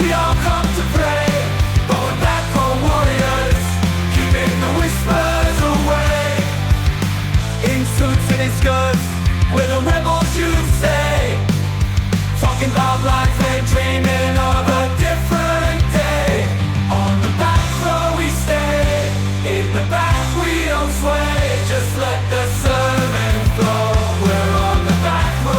We all come to pray, but we're back for warriors, keeping the whispers away. In suits and in skirts, we're the rebels you say, talking about life and dreaming of a different day. On the back row we stay, in the back we don't sway, just let the sermon flow. We're on the back row.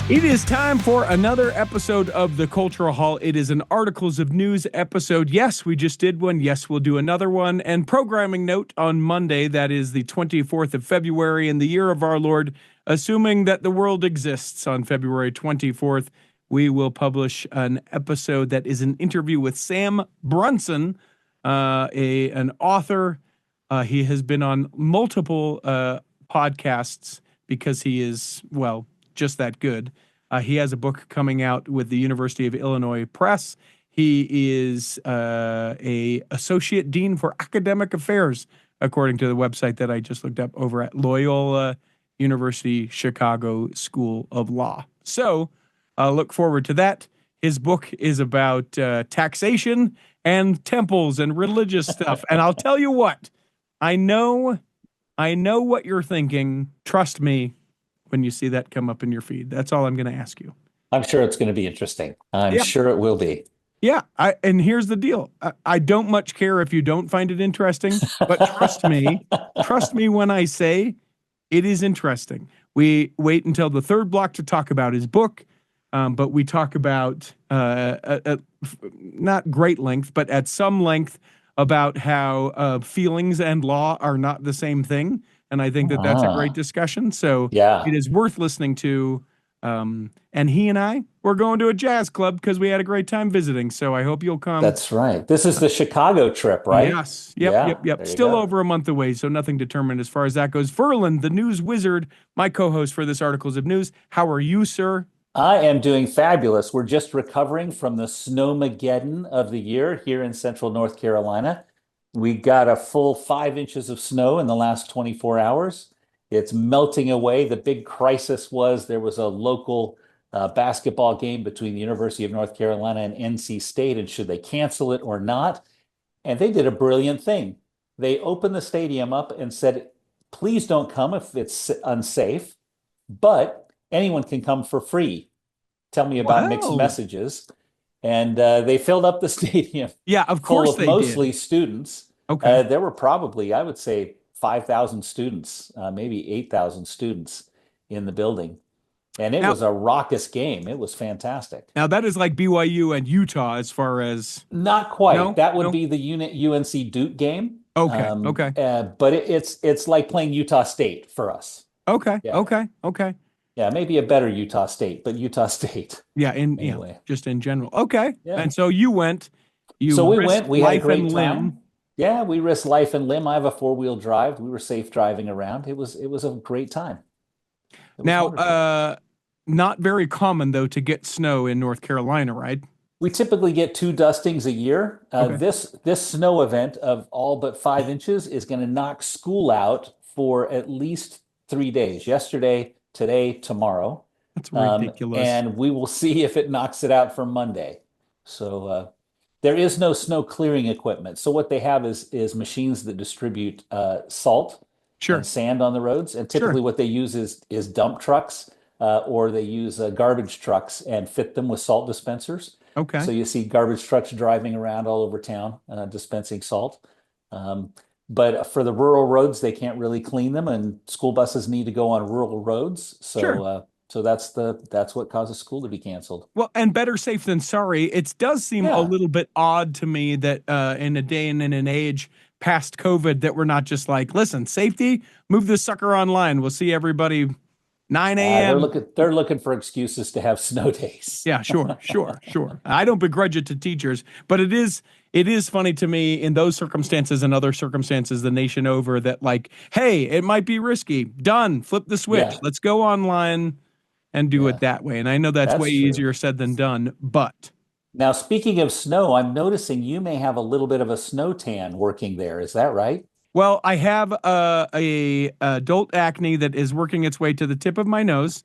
It is time for another episode of the Cultural Hall. It is an Articles of News episode. Yes, we just did one. Yes, we'll do another one. And programming note on Monday, that is the 24th of February in the year of our Lord, assuming that the world exists on February 24th, we will publish an episode that is an interview with Sam Brunson, an author. He has been on multiple podcasts because he is, well, just that good. He has a book coming out with the University of Illinois Press. He is a associate dean for academic affairs, according to the website that I just looked up over at Loyola University Chicago School of Law. So look forward to that. His book is about taxation and temples and religious stuff. And I'll tell you what, I know what you're thinking. Trust me when you see that come up in your feed. That's all I'm going to ask you. I'm sure it's going to be interesting. I'm sure it will be. Yeah. And here's the deal. I don't much care if you don't find it interesting, but trust me when I say it is interesting. We wait until the third block to talk about his book, but we talk about, not great length, but at some length about how feelings and law are not the same thing. And I think that that's a great discussion. So it is worth listening to. And he and I, we're going to a jazz club because we had a great time visiting. So I hope you'll come. That's right. This is the Chicago trip, right? Yes. Yep. Still over a month away, so nothing determined as far as that goes. Ferland, the news wizard, my co-host for this Articles of News. How are you, sir? I am doing fabulous. We're just recovering from the snowmageddon of the year here in central North Carolina. We got a full 5 inches of snow in the last 24 hours. It's melting away. The big crisis was there was a local basketball game between the University of North Carolina and NC State, and should they cancel it or not? And they did a brilliant thing. They opened the stadium up and said, please don't come if it's unsafe, but anyone can come for free. Tell me about mixed messages. And they filled up the stadium. Yeah, of course full of they mostly did. students. Okay. There were probably, I would say, 5,000 students, maybe 8,000 students in the building. And it was a raucous game. It was fantastic. Now, that is like BYU and Utah as far as... Not quite. No? That would be the UNC Duke game. Okay. But it's like playing Utah State for us. Okay. Yeah, maybe a better Utah State, but Utah State. Yeah, anyway. Just in general. Okay. Yeah. And so you went. We went. We had a great and time. limb. Yeah, we risked life and limb. I have a 4-wheel drive. We were safe driving around. It was a great time. Now, not very common though to get snow in North Carolina, right? We typically get 2 dustings a year. This snow event of all but 5 inches is going to knock school out for at least 3 days. Yesterday, today, tomorrow. That's ridiculous. And we will see if it knocks it out for Monday. So there is no snow clearing equipment. So what they have is machines that distribute salt and sand on the roads. And typically what they use is dump trucks or they use garbage trucks and fit them with salt dispensers. Okay. So you see garbage trucks driving around all over town dispensing salt. But for the rural roads, they can't really clean them, and school buses need to go on rural roads. So so that's what causes school to be canceled. Well, and better safe than sorry. It does seem a little bit odd to me that in a day and in an age past COVID that we're not just like, listen, safety, move this sucker online. We'll see everybody 9 a.m. They're looking for excuses to have snow days. Yeah, sure. I don't begrudge it to teachers, but it is funny to me in those circumstances and other circumstances the nation over that like, hey, it might be risky. Done. Flip the switch. Yeah. Let's go online and do it that way. And I know that's way true. easier said than done, but. Now, speaking of snow, I'm noticing you may have a little bit of a snow tan working there. Is that right? Well, I have a adult acne that is working its way to the tip of my nose,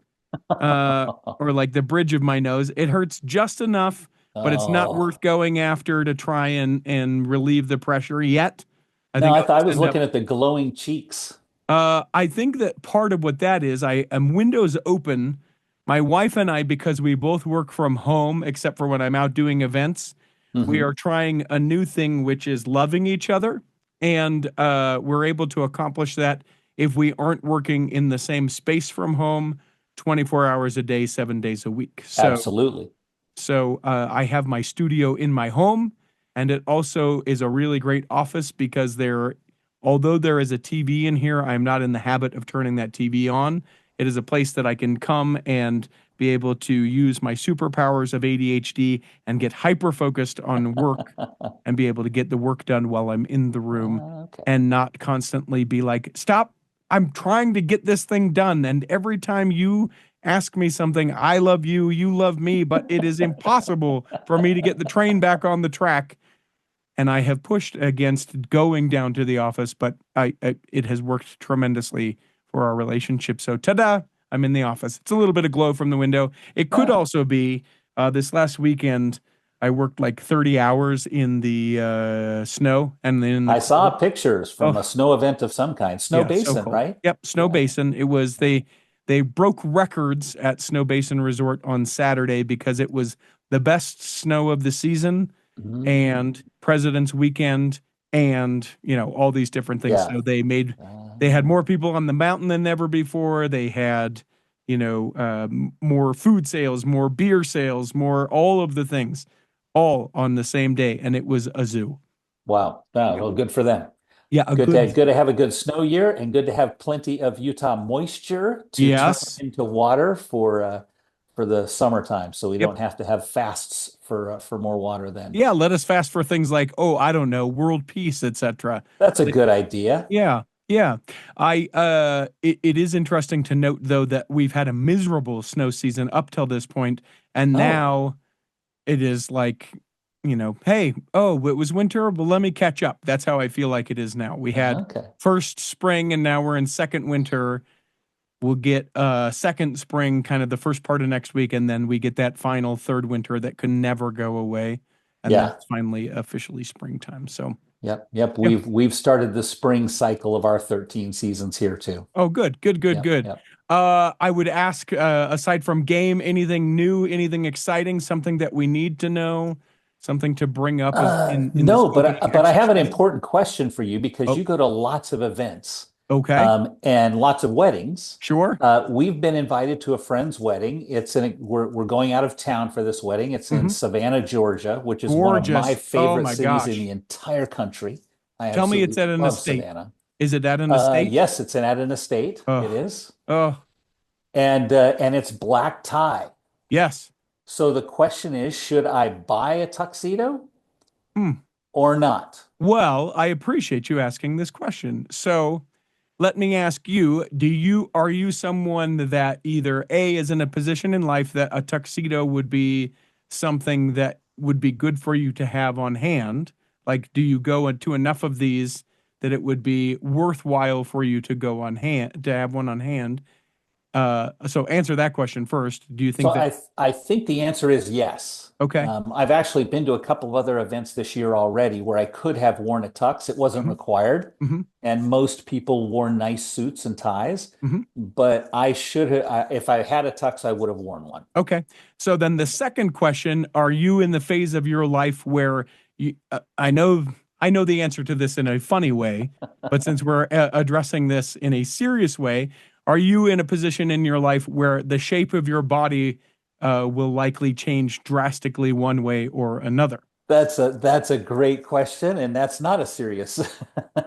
or like the bridge of my nose. It hurts just enough but it's not Oh, worth going after to try and relieve the pressure yet. I no, think I I'll thought I just was end up. looking at the glowing cheeks. I think that part of what that is, I am windows open. My wife and I, because we both work from home, except for when I'm out doing events, we Hmm. are trying a new thing, which is loving each other. And we're able to accomplish that if we aren't working in the same space from home 24 hours a day, 7 days a week. Absolutely. So I have my studio in my home, and it also is a really great office because although there is a TV in here, I'm not in the habit of turning that TV on. It is a place that I can come and be able to use my superpowers of ADHD and get hyper focused on work and be able to get the work done while I'm in the room Okay. and not constantly be like, stop, I'm trying to get this thing done. And every time you ask me something, I love you, you love me, but it is impossible for me to get the train back on the track. And I have pushed against going down to the office, but it has worked tremendously for our relationship. So, ta-da! I'm in the office. It's a little bit of glow from the window. It could Ah, also be this last weekend. I worked like 30 hours in the snow and then in the I saw cold. pictures from a Oh, snow event of some kind. Snow yeah, so Basin, cold. right? Yep, Snow Yeah. Basin. It was they broke records at Snow Basin Resort on Saturday because it was the best snow of the season Mm, and President's Weekend and all these different things. yeah. So they had Uh, more people on the mountain than ever before. They had more food sales, more beer sales, more all of the things, all on the same day, and it was a zoo. wow. Wow. Well, good for them. Yeah, a good Good to have a good snow year and good to have plenty of Utah moisture to turn yes. into water for the summertime, so we Yep. don't have to have fasts for more water then. Yeah, let us fast for things like, oh, I don't know, world peace, etc. That's a good idea. Yeah, yeah. It is interesting to note though that we've had a miserable snow season up till this point, and Oh, now it is like, hey, oh, it was winter, but let me catch up. That's how I feel like it is now. We had okay. first spring and now we're in second winter. We'll get second spring kind of the first part of next week, and then we get that final third winter that can never go away. And then Yeah. it's finally officially springtime. So Yep. Yep. yeah. We've started the spring cycle of our 13 seasons here too. Oh, good, good, good, Yep. good. Yep. I would ask, aside from game, anything new, anything exciting, something that we need to know, something to bring up as in this No, opening but I have an exercise. important question for you because Oh, you go to lots of events, okay, and lots of weddings. sure. We've been invited to a friend's wedding. We're going out of town for this wedding. It's in Hmm. Savannah, Georgia, which is one of my Gorgeous. Oh favorite my cities in the gosh. entire country. I Tell me it's absolutely at an love estate. Savannah. Is it at an estate? Yes, it's at an estate. It Oh, is, oh, and it's black tie. yes. So the question is, should I buy a tuxedo Hmm. or not? Well, I appreciate you asking this question. So let me ask you, are you someone that either A is in a position in life that a tuxedo would be something that would be good for you to have on hand? Like, do you go into enough of these that it would be worthwhile for you to go on hand to have one on hand? So answer that question first. Do you So think that I think the answer is yes. okay? I've actually been to a couple of other events this year already where I could have worn a tux. It wasn't Hmm. required, Hmm. and most people wore nice suits and ties. Hmm. But I should have, if I had a tux, I would have worn one. Okay. So then the second question, are you in the phase of your life where I know the answer to this in a funny way, but since we're addressing this in a serious way, are you in a position in your life where the shape of your body will likely change drastically one way or another? That's a great question, and that's not a serious.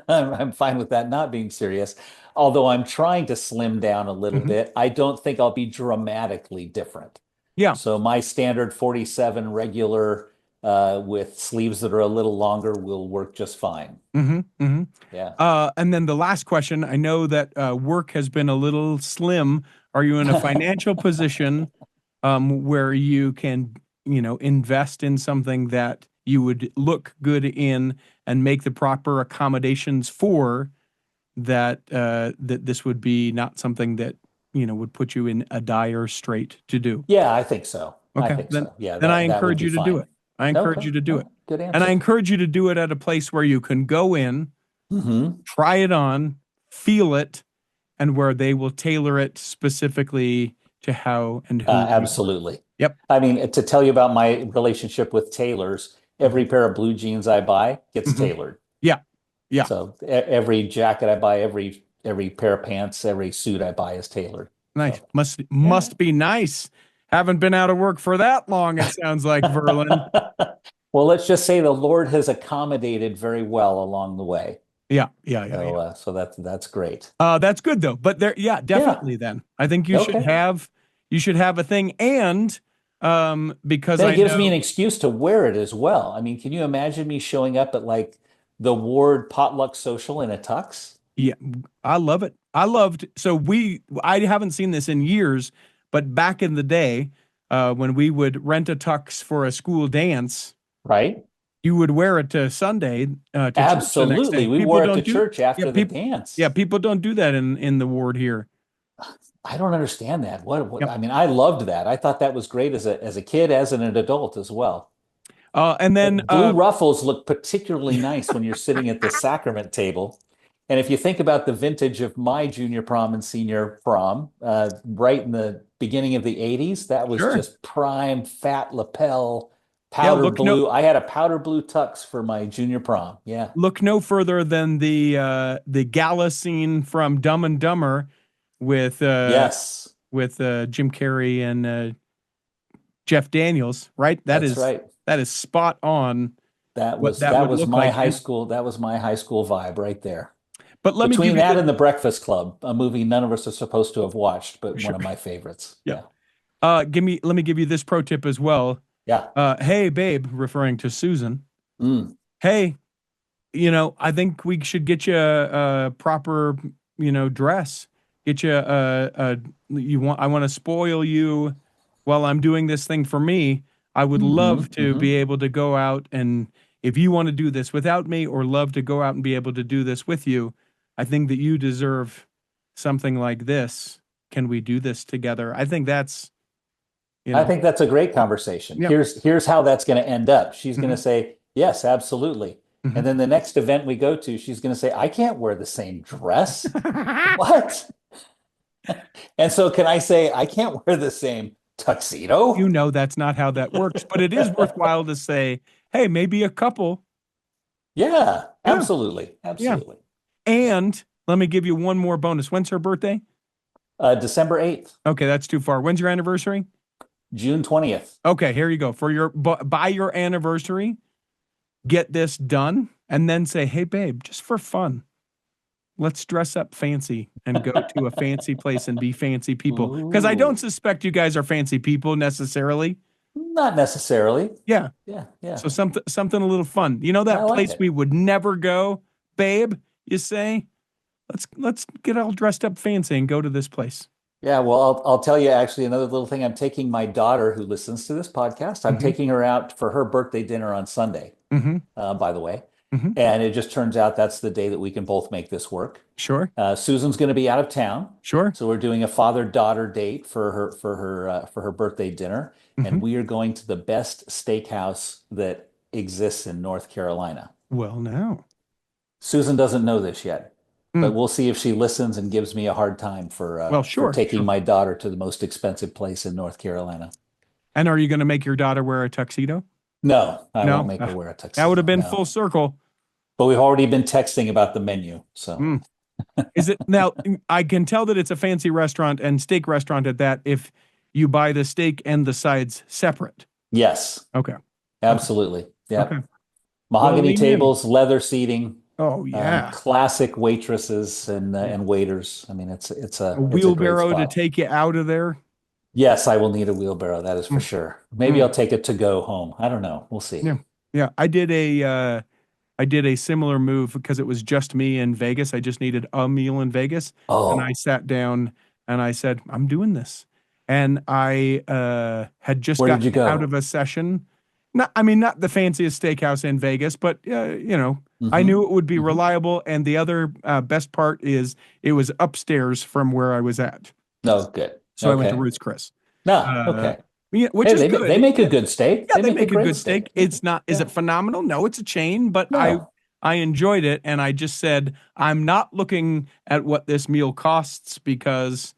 I'm fine with that not being serious. Although I'm trying to slim down a little Hmm. bit, I don't think I'll be dramatically different. Yeah. So my standard 47 regular with sleeves that are a little longer will work just fine. Hmm. Hmm. Yeah. And then the last question, I know that work has been a little slim. Are you in a financial position where you can, invest in something that you would look good in and make the proper accommodations for that this would be not something that, would put you in a dire strait to do? Yeah, I think so. I Okay, think then so. Yeah, then I that would encourage be you to do fine. it. I encourage Okay. you to do it. Good And I answer. encourage you to do it at a place where you can go in, Mm-hmm. try it on, feel it, and where they will tailor it specifically to how and who you are. Absolutely. Yep. I mean, to tell you about my relationship with tailors, Mhm. every pair of blue jeans I buy gets Mhm. tailored. Yeah. Yeah. So every jacket I buy, every pair of pants, every suit I buy is tailored. Nice. So Must yeah. must be nice. Haven't been out of work for that long, it sounds like, Verlin. Well, let's just say the Lord has accommodated very well along the way. Yeah, yeah, yeah, yeah. So that's great. That's good though. But there, yeah, Yeah. definitely. Then I think Okay. you should have a thing, and because Then I it gives know, me an excuse to wear it as well. I mean, can you imagine me showing up at like the Ward potluck social in a tux? yeah, I love it. I loved. I haven't seen this in years, but back in the day, when we would rent a tux for a school dance, Right? you would wear it to Sunday, to church the next Absolutely. day. We People wore it to don't do, church yeah, after the dance. people don't do that in the ward here. I don't understand that. What Yep. I mean, I loved that. I thought that was great as a kid, as an adult as well. And then, Blue ruffles look particularly nice when you're sitting at the sacrament table. And if you think about the vintage of my junior prom and senior prom, right in the beginning of the 80s, that was sure, just prime fat lapel, yeah. powder blue. I had a powder blue tux for my junior prom. Yeah. Look no further than the gala scene from Dumb and Dumber with Yes, Jim Carrey and Jeff Daniels, right? that's right. That is spot on what that That would was look my like. high school. That was my high school vibe right there. But let me Between give you that the and The Breakfast Club, a movie none of us are supposed to have watched, but one sure. of my favorites. Yeah. Yeah. Let me give you this pro tip as well. Yeah. Hey babe, referring to Susan. Mm. Hey, I think we should get you a proper, dress. Get you I want to spoil you while I'm doing this thing for me. I would love to be able to go out, and if you want to do this without me or love to go out and be able to do this with you, I think that you deserve something like this. Can we do this together? I think that's, I think that's a great conversation. yeah. Here's how that's going to end up. She's going to Mhm. say, "Yes, absolutely." And Mhm. then the next event we go to, she's going to say, "I can't wear the same dress." What? And so can I say, "I can't wear the same tuxedo?" That's not how that works, but it is worthwhile to say, hey, maybe a couple. Yeah, Yeah, absolutely. yeah. Absolutely. Yeah. And let me give you one more bonus. When's her birthday? December 8th, Okay, that's too far. When's your anniversary? June 20th. Okay, here you go. By your anniversary, get this done and then say, "Hey babe, just for fun, let's dress up fancy and go to a fancy place and be fancy people." Because I don't Ooh, suspect you guys are fancy people necessarily. not necessarily. Yeah. Yeah, yeah. So something a little fun. You know I that like place it. we would never go, babe, you say? Let's get all dressed up fancy and go to this place. Yeah, well, I'll tell you actually another little thing. I'm taking my daughter who listens to this podcast. I'm Hmm. taking her out for her birthday dinner on Sunday, Hmm. by the way. Hmm. And it just turns out that's the day that we can both make this work. Sure. Susan's going to be out of town, Sure. so we're doing a father-daughter date for her birthday dinner, Hmm. and we are going to the best steakhouse that exists in North Carolina. Well, now. Susan doesn't know this yet, but Mm. we'll see if she listens and gives me a hard time Well, for sure, taking sure. my daughter to the most expensive place in North Carolina. And are you going to make your daughter wear a tuxedo? No, I won't No. make her wear a That would have tuxedo. been No, full circle. but we've already been texting about the menu. So Mm. Is it now? I can tell that it's a fancy restaurant and steak restaurant at that if you buy the steak and the sides separate. yes, Okay. Okay. absolutely. Okay. Yep. Well, Mahogany lean in. tables, leather seating, Oh, yeah. classic waitresses Yeah. and waiters. I mean, A it's a great wheelbarrow to spot. take you out of there. Yes, I will need a wheelbarrow. That is for Mm. sure. Maybe I'll Mm. take it to go home. I don't know. We'll see. Yeah. Yeah. I did a similar move because it was just me in Vegas. I just needed a meal in Vegas. And I Oh, sat down and I said, I'm doing this. And I had just where did you gotten out go? of a session. Not the fanciest steakhouse in Vegas, but I Hmm. knew it would be Hmm. reliable. And the other best part is it was upstairs from where I was at. No, good. So I went to Okay. Ruth's Chris. No, Uh, okay. Yeah, which Hey, is good. they make a good steak. Yeah, they make a great good steak. It's not, is Yeah. it phenomenal? No, it's a chain, but No. I enjoyed it. And I just said, I'm not looking at what this meal costs because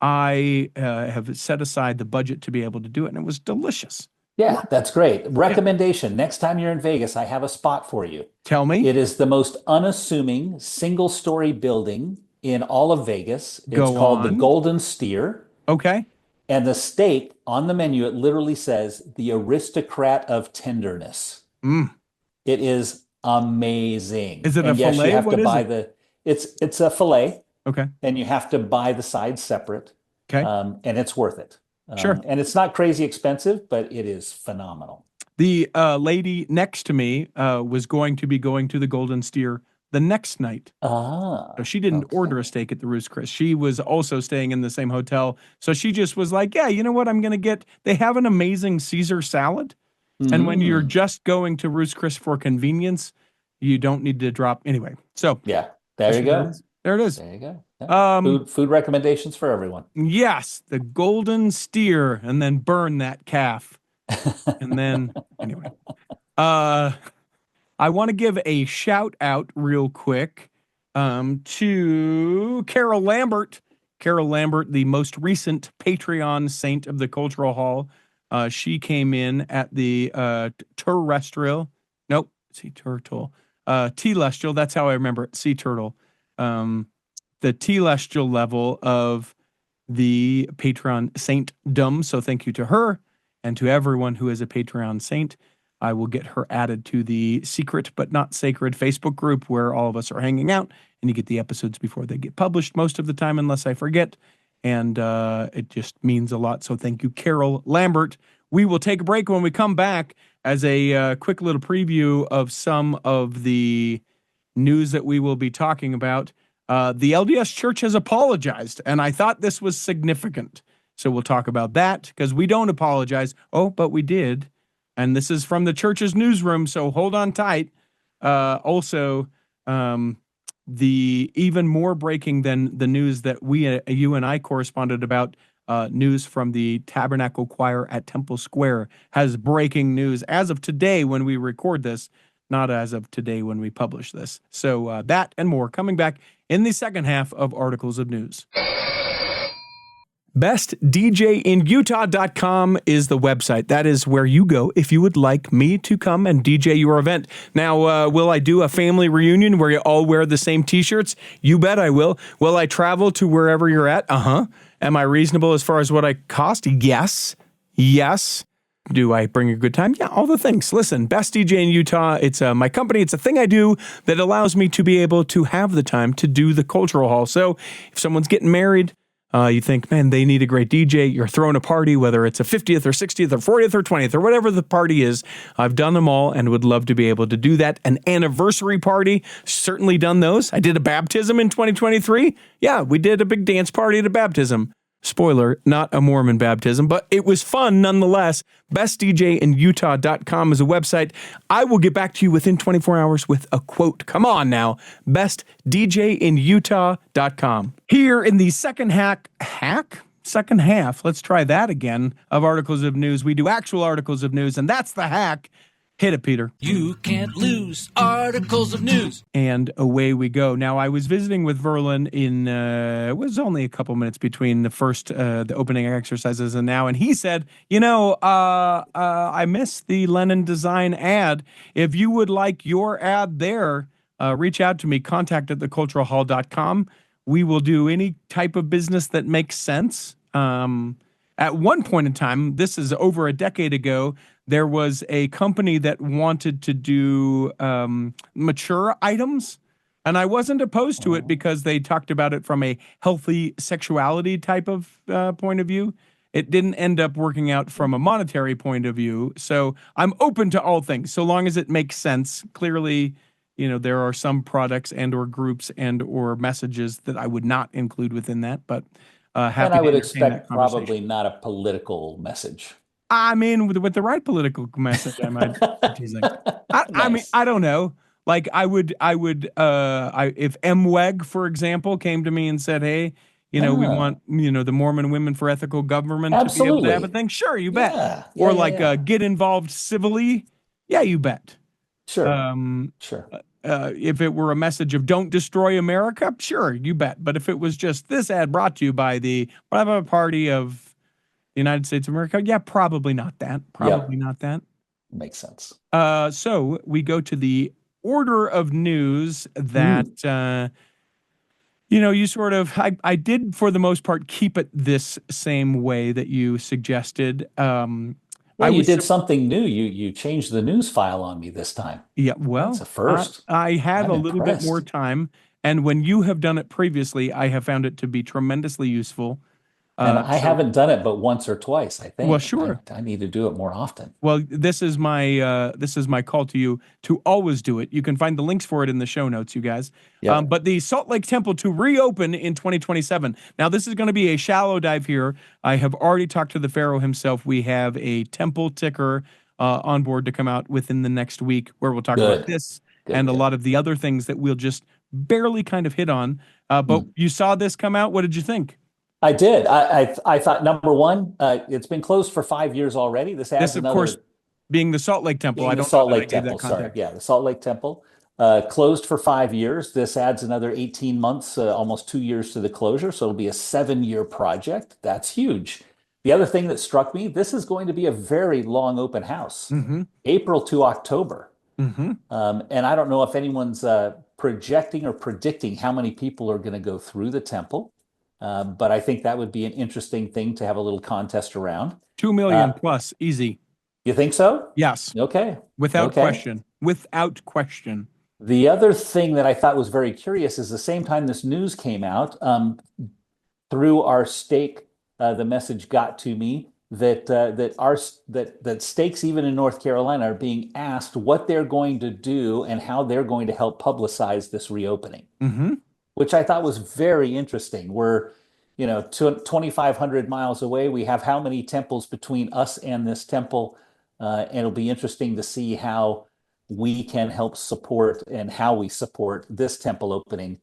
I have set aside the budget to be able to do it. And it was delicious. Yeah, that's great. Yeah. Recommendation. Next time you're in Vegas, I have a spot for you. Tell me, It is the most unassuming single-story building in all of Vegas. It's go called the on. Golden Steer. Okay. And the steak on the menu, it literally says the aristocrat of tenderness. Mm. It is amazing. Is it a And yes, you filet? have to What is buy it? it's a fillet, Okay. and you have to buy the sides separate. Okay. And it's worth it. Sure. And it's not crazy expensive, but it is phenomenal. The lady next to me was going to be going to the Golden Steer the next night. Ah, So she didn't order a steak at the Roost Chris. She was also staying in the same hotel. So she just was like, yeah, you know what? I'm going to they have an amazing Caesar salad. And when you're just going to Roost Chris for convenience, you don't need to drop anyway. So yeah, there you go. There it is. There you go. Yeah. Food recommendations for everyone. Yes, the Golden Steer, and then burn that calf. And then anyway, I want to give a shout out real quick to Carol Lambert. Carol Lambert, the most recent Patreon saint of the Cultural Hall. She came in at the terrestrial. Nope, sea turtle. Telestial. That's how I remember it. Sea turtle. The telestial level of the Patreon saintdom. So thank you to her and to everyone who is a Patreon saint. I will get her added to the secret but not sacred Facebook group where all of us are hanging out, and you get the episodes before they get published most of the time, unless I forget. And it just means a lot. So thank you, Carol Lambert. We will take a break. When we come back, as a quick little preview of some of the news that we will be talking about. The LDS Church has apologized, and I thought this was significant. So we'll talk about that because we don't apologize. Oh, but we did. And this is from the church's newsroom, so hold on tight. Also, the even more breaking than the news that you and I corresponded about, news from the Tabernacle Choir at Temple Square has breaking news as of today when we record this, not as of today when we publish this. So that and more coming back in the second half of Articles of News. BestDJinUtah.com is the website. That is where you go if you would like me to come and DJ your event. Now, will I do a family reunion where you all wear the same t-shirts? You bet I will. Will I travel to wherever you're at? Am I reasonable as far as what I cost? Yes. Do I bring a good time? Yeah, all the things. Listen, Best DJ in Utah, it's my company. It's a thing I do that allows me to be able to have the time to do the Cultural Hall. So if someone's getting married, you think, man, they need a great DJ. You're throwing a party, whether it's a 50th or 60th or 40th or 20th or whatever the party is. I've done them all and would love to be able to do that. An anniversary party, certainly done those. I did a baptism in 2023. Yeah, we did a big dance party at a baptism. Spoiler, not a Mormon baptism, but it was fun nonetheless. BestDJinUtah.com is a website. I will get back to you within 24 hours with a quote. Come on now. BestDJinUtah.com. Here in the second half, let's try that again, of Articles of News. We do actual Articles of News, and that's the hack. Hit it, Peter. You can't lose Articles of News. And away we go. Now, I was visiting with Verlin in, it was only a couple minutes between the opening exercises and now. And he said, I missed the Lennon Design ad. If you would like your ad there, reach out to me, contact@theculturalhall.com. We will do any type of business that makes sense. At one point in time, this is over a decade ago, there was a company that wanted to do mature items, and I wasn't opposed to it because they talked about it from a healthy sexuality type of point of view. It didn't end up working out from a monetary point of view, so I'm open to all things, so long as it makes sense. Clearly, there are some products and or groups and or messages that I would not include within that, but happy and I to would entertain that expect conversation. probably not a political message. I mean, with the right political message, I might. Teasing. I mean, Nice. I don't know. Like, I would, if MWEG, for example, came to me and said, "Hey, We Oh, want, the Mormon Women for Ethical Government to be able to have a absolutely. thing. Sure, you bet. Yeah, yeah, Or yeah, like yeah. get involved civilly. Yeah, you bet. Sure, Um, sure. if it were a message of don't destroy America, sure, you bet. But if it was just this ad brought to you by the blah, blah, party of the United States of America, yeah, probably not that. Probably Yep, not that. makes sense. So we go to the order of news that Mm. you sort of I did for the most part keep it this same way that you suggested. Yeah, I you was did something new. You changed the news file on me this time. Yeah, That's a well, first. I had I'm a little bit more impressed. time, and when you have done it previously, I have found it to be tremendously useful. And I So haven't done it but once or twice, I well, think. I, sure. I need to do it more often. Well, this is my call to you to always do it. You can find the links for it in the show notes, you guys. Yep. But the Salt Lake Temple to reopen in 2027. Now, this is going to be a shallow dive here. I have already talked to the Pharaoh himself. We have a temple ticker on board to come out within the next week, where we'll talk about Good. this Good, and a good. lot of the other things that we'll just barely kind of hit on. But Mm. you saw this come out. What did you think? I did. I thought number one, it's been closed for 5 years already. This This, adds of course, another being the Salt Lake Temple. I being the don't know Salt that I Lake gave that Temple. Sorry. context. Yeah, the Salt Lake Temple. Closed for 5 years. This adds another 18 months, almost 2 years to the closure. So it'll be a 7 year project. That's huge. The other thing that struck me, this is going to be a very long open house, Mm-hmm. April to October. Mm-hmm. And I don't know if anyone's projecting or predicting how many people are going to go through the temple. But I think that would be an interesting thing to have a little contest around. 2 million Uh, plus, easy. you think so? Yes, Okay. without Okay. question. Without question. The other thing that I thought was very curious is the same time this news came out, through our stake, the message got to me that stakes even in North Carolina are being asked what they're going to do and how they're going to help publicize this reopening, Mm-hmm. which I thought was very interesting. We're, 2,500 miles away. We have how many temples between us and this temple? And it'll be interesting to see how we can help support and how we support this temple opening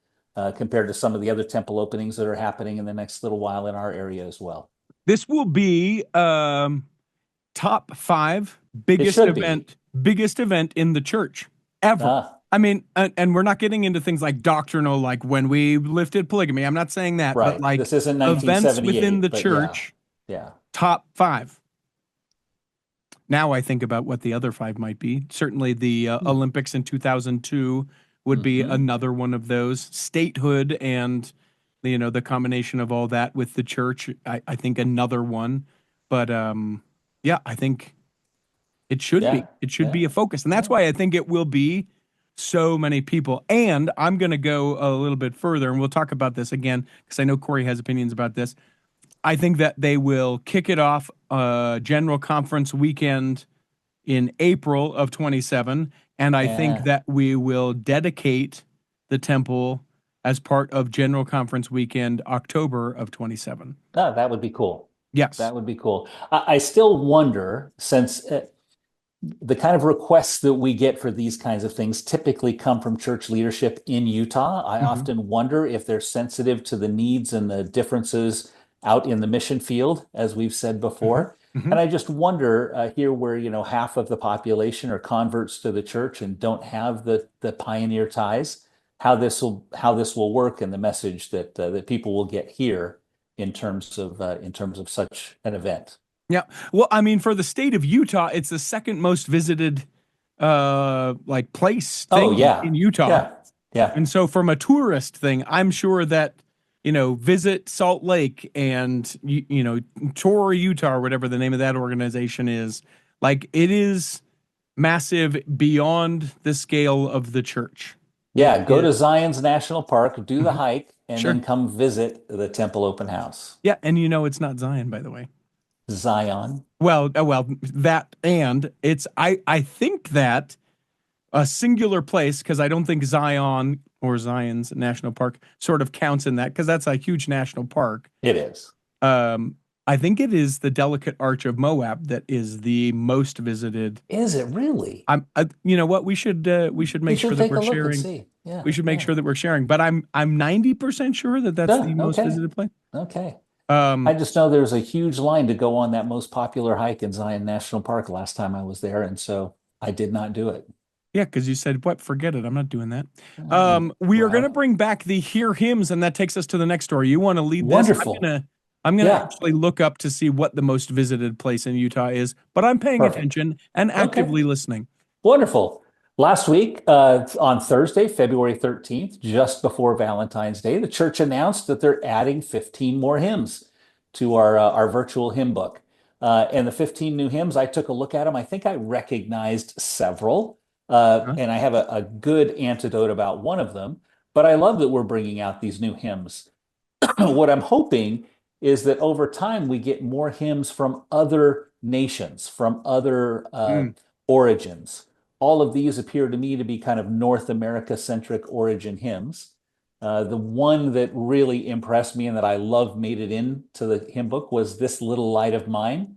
compared to some of the other temple openings that are happening in the next little while in our area as well. This will be top five It biggest should be. event in the church ever. Ah, I mean, and we're not getting into things like doctrinal, like when we lifted polygamy. I'm not saying that, but right. like This isn't events within 1978, the but yeah, church, yeah. top five. Now I think about what the other five might be. Certainly the Olympics in 2002 would be Hmm. another one of those. Statehood and the combination of all that with the church, I think another one. But yeah, I think it should be. Yeah, It should yeah, be a focus. And that's yeah. why I think it will be so many people. And I'm going to go a little bit further, and we'll talk about this again because I know Corey has opinions about this. I think that they will kick it off general conference weekend in April of 27. And I think Yeah. that we will dedicate the temple as part of general conference weekend, October of 27. No, that would be cool. Yes. That would be cool. I still wonder, since the kind of requests that we get for these kinds of things typically come from church leadership in Utah. I Hmm. often wonder if they're sensitive to the needs and the differences out in the mission field, as we've said Hmm. before. Hmm. And I just wonder here where, half of the population are converts to the church and don't have the pioneer ties, how this will work and the message that people will get here in terms of such an event. Yeah. Well, I mean, for the state of Utah, it's the second most visited like place Oh thing yeah. in Utah. Yeah. Yeah. And so from a tourist thing, I'm sure that, visit Salt Lake and, tour Utah or whatever the name of that organization is. Like it is massive beyond the scale of the church. It Yeah, go is. to Zion's National Park, do the Mhm. hike, and then Sure. come visit the Temple Open House. Yeah. And it's not Zion, by the way. Zion. Well, that, and I think that a singular place, because I don't think Zion or Zion's National Park sort of counts in that, because that's a huge national park. It is. Um, I think it is the Delicate Arch of Moab that is the most visited. Is it really? You know what? We should We make sure should that take we're a look and sharing. see. Yeah. We should make Yeah. sure that we're sharing. But I'm 90% sure that that's the Yeah. most Okay. visited place. Okay. I Um, just know there's a huge line to go on that most popular hike in Zion National Park last time I was there, and so I did not do it. yeah, because you said, what? Forget it. I'm not doing that. I'm We are going to proud. bring back the hear hymns, and that takes us to the next story. You want to lead this? Wonderful. I'm gonna Yeah. actually look up to see what the most visited place in Utah is, but I'm paying Perfect. attention and Okay. actively listening. Wonderful. Last week, on Thursday, February 13th, just before Valentine's Day, the church announced that they're adding 15 more hymns to our virtual hymn book. And the 15 new hymns, I took a look at them. I think I recognized several, Huh? and I have a good antidote about one of them. But I love that we're bringing out these new hymns. What I'm hoping is that over time we get more hymns from other nations, from other Mm. origins. All of these appear to me to be kind of North America centric origin hymns. The one that really impressed me and that I love made it into the hymn book was This Little Light of Mine,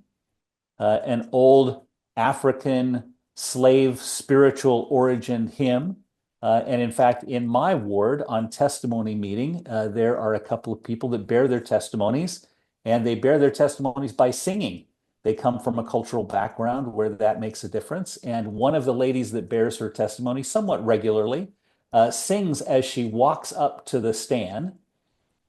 an old African slave spiritual origin hymn. And in fact, in my ward on testimony meeting, there are a couple of people that bear their testimonies, and they bear their testimonies by singing. They come from a cultural background where that makes a difference. And one of the ladies that bears her testimony somewhat regularly sings as she walks up to the stand,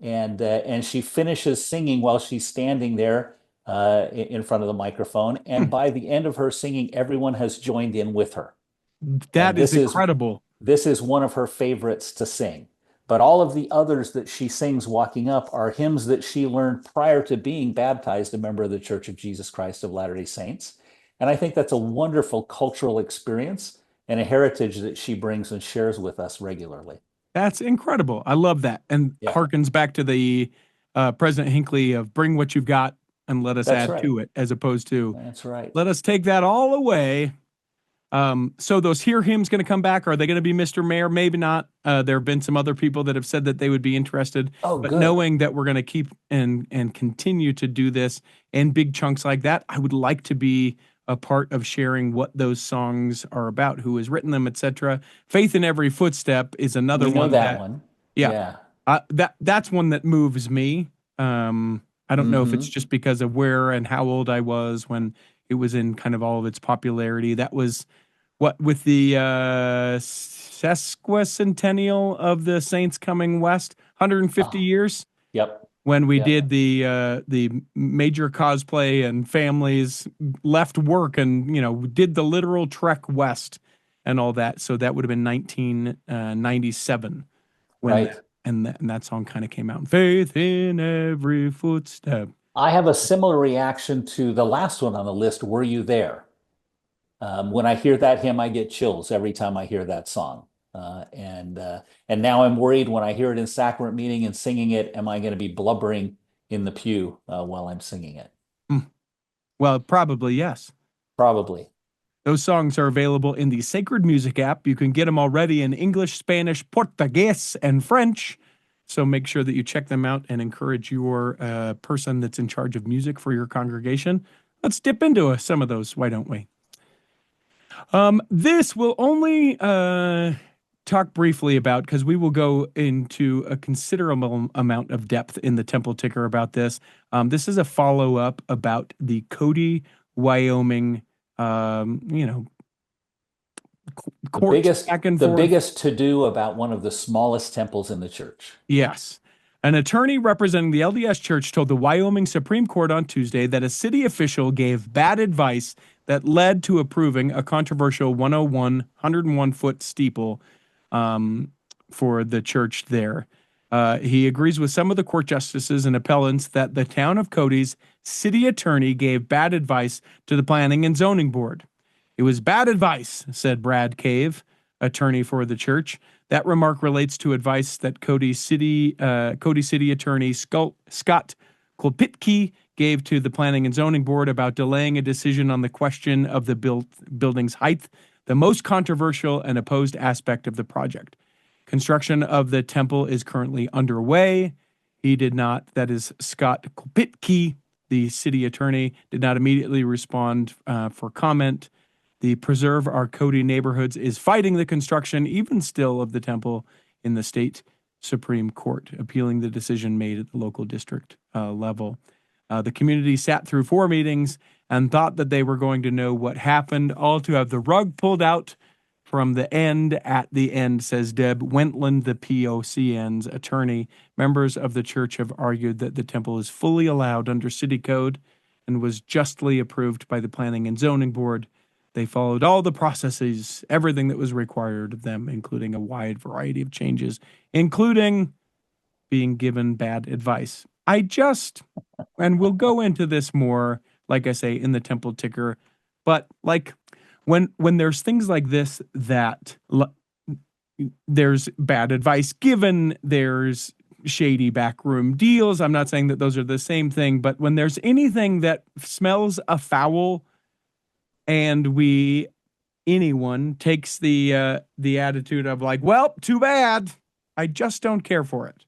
and she finishes singing while she's standing there in front of the microphone. And Hmm. by the end of her singing, everyone has joined in with her. And That is incredible. this is one of her favorites to sing. But all of the others that she sings walking up are hymns that she learned prior to being baptized a member of the Church of Jesus Christ of Latter-day Saints. And I think that's a wonderful cultural experience and a heritage that she brings and shares with us regularly. That's incredible. I love that, and Yeah, harkens back to the President Hinckley of "Bring what you've got and let us that's add right. to it," as opposed to That's right. "Let us take that all away." So those hear hymns going to come back? Are they going to be Mr. Mayor? Maybe not. There have been some other people that have said that they would be interested, Oh, but good. knowing that we're going to keep and continue to do this in big chunks like that, I would like to be a part of sharing what those songs are about, who has written them, etc. Faith in Every Footstep is another We know one that that, one. yeah, Yeah. that's one that moves me. I don't know if it's Hmm. just because of where and how old I was when it was in kind of all of its popularity. That was what with the sesquicentennial of the Saints coming west, 150 Oh, years yep. when we Yep. did the major cosplay and families left work and did the literal trek west and all that. So that would have been 1997 when Right. that song kind of came out. Faith in every footstep. I have a similar reaction to the last one on the list, Were You There? When I hear that hymn, I get chills every time I hear that song. And now I'm worried when I hear it in sacrament meeting and singing it, am I going to be blubbering in the pew while I'm singing it? Hmm. Well, probably yes. Probably. Those songs are available in the Sacred Music app. You can get them already in English, Spanish, Portuguese, and French. So make sure that you check them out and encourage your person that's in charge of music for your congregation. Let's dip into some of those. Why don't we? This will only talk briefly about because we will go into a considerable amount of depth in the Temple Ticker about this. This is a follow up about the Cody, Wyoming, you know, The courts biggest, back and the forth. biggest to do about one of the smallest temples in the church. Yes. An attorney representing the LDS Church told the Wyoming Supreme Court on Tuesday that a city official gave bad advice that led to approving a controversial 101-foot steeple for the church there. He agrees with some of the court justices and appellants that the town of Cody's city attorney gave bad advice to the Planning and Zoning Board. It was bad advice, said Brad Cave, attorney for the church. That remark relates to advice that Cody City Attorney Scott Klopitke gave to the Planning and Zoning Board about delaying a decision on the question of the building's height, the most controversial and opposed aspect of the project. Construction of the temple is currently underway. He did not, that is Scott Klopitke, the city attorney, did not immediately respond for comment. The Preserve Our Cody Neighborhoods is fighting the construction, even still, of the temple in the state Supreme Court, appealing the decision made at the local district level. The community sat through 4 meetings and thought that they were going to know what happened, all to have the rug pulled out from the end at the end, says Deb Wentland, the POCN's attorney. Members of the church have argued that the temple is fully allowed under city code and was justly approved by the Planning and Zoning Board. They followed all the processes, everything that was required of them, including a wide variety of changes, including being given bad advice. And we'll go into this more, like I say, in the temple ticker, but like when there's things like this that there's bad advice given, there's shady backroom deals. I'm not saying that those are the same thing, but when there's anything that smells afoul and anyone takes the attitude of like, well, too bad, I just don't care for it.